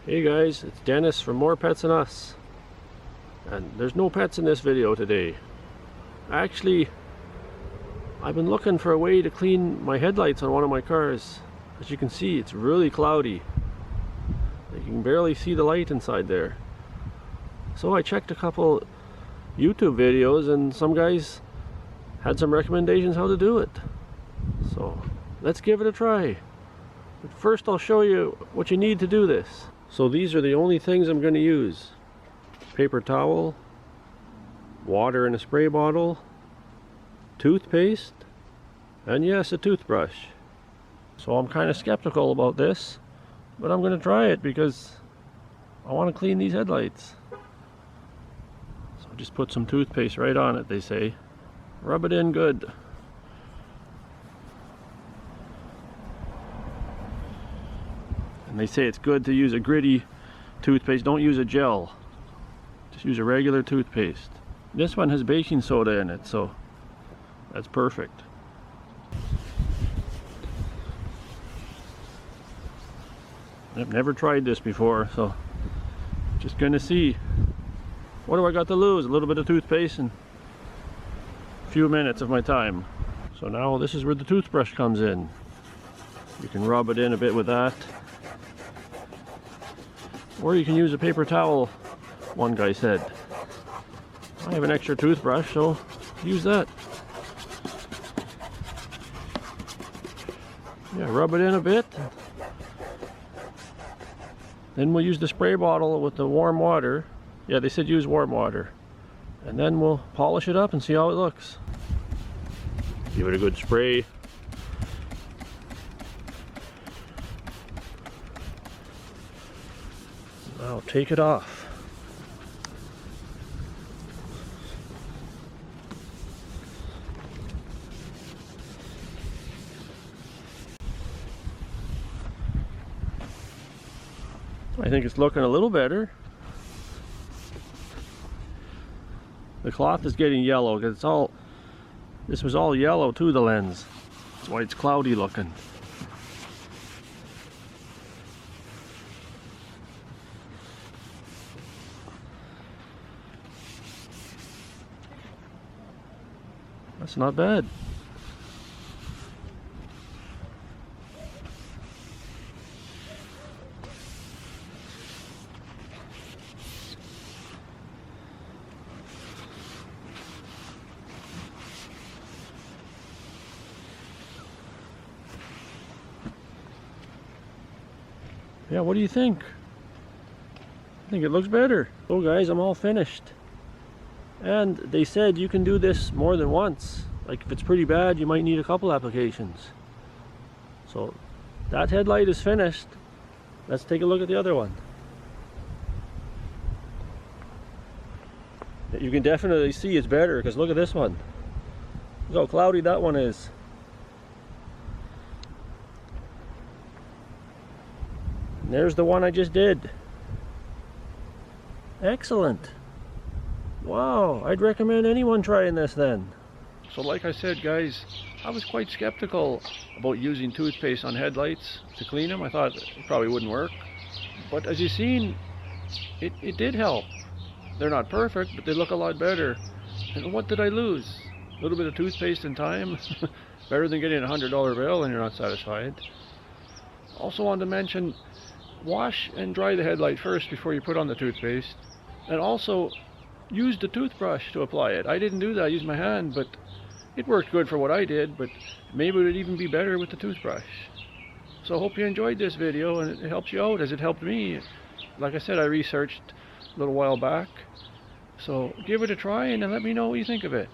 Hey guys, it's Dennis from More Pets Than Us, and there's no pets in this video today. Actually, I've been looking for a way to clean my headlights on one of my cars. As you can see, it's really cloudy. You can barely see the light inside there. So I checked a couple YouTube videos and some guys had some recommendations how to do it. So let's give it a try. But first I'll show you what you need to do this. So these are the only things I'm going to use. Paper towel, water in a spray bottle, toothpaste, and yes, a toothbrush. So I'm kind of skeptical about this, but I'm going to try it because I want to clean these headlights. So just put some toothpaste right on it, they say. Rub it in good. And they say it's good to use a gritty toothpaste. Don't use a gel. Just use a regular toothpaste. This one has baking soda in it, so that's perfect. I've never tried this before, so just gonna see. What do I got to lose? A little bit of toothpaste and a few minutes of my time. So now this is where the toothbrush comes in. You can rub it in a bit with that. Or you can use a paper towel, one guy said. I have an extra toothbrush, so use that. Yeah, rub it in a bit. Then we'll use the spray bottle with the warm water. Yeah, they said use warm water. And then we'll polish it up and see how it looks. Give it a good spray. Now take it off. I think it's looking a little better. The cloth is getting yellow because this was all yellow to the lens. That's why it's cloudy looking. That's not bad. Yeah, what do you think? I think it looks better. So guys, I'm all finished. And they said you can do this more than once. Like if it's pretty bad, you might need a couple applications. So that headlight is finished. Let's take a look at the other one. You can definitely see it's better because look at this one. Look how cloudy that one is. And there's the one I just did. Excellent. Wow, I'd recommend anyone trying this then. So like I said guys, I was quite skeptical about using toothpaste on headlights to clean them. I thought it probably wouldn't work. But as you've seen, it did help. They're not perfect, but they look a lot better. And what did I lose? A little bit of toothpaste and time. Better than getting a $100 bill and you're not satisfied. Also wanted to mention, wash and dry the headlight first before you put on the toothpaste. And also, use the toothbrush to apply it. I didn't do that, I used my hand, but it worked good for what I did, but maybe it would even be better with the toothbrush. So I hope you enjoyed this video and it helps you out as it helped me. Like I said, I researched a little while back. So give it a try and then let me know what you think of it.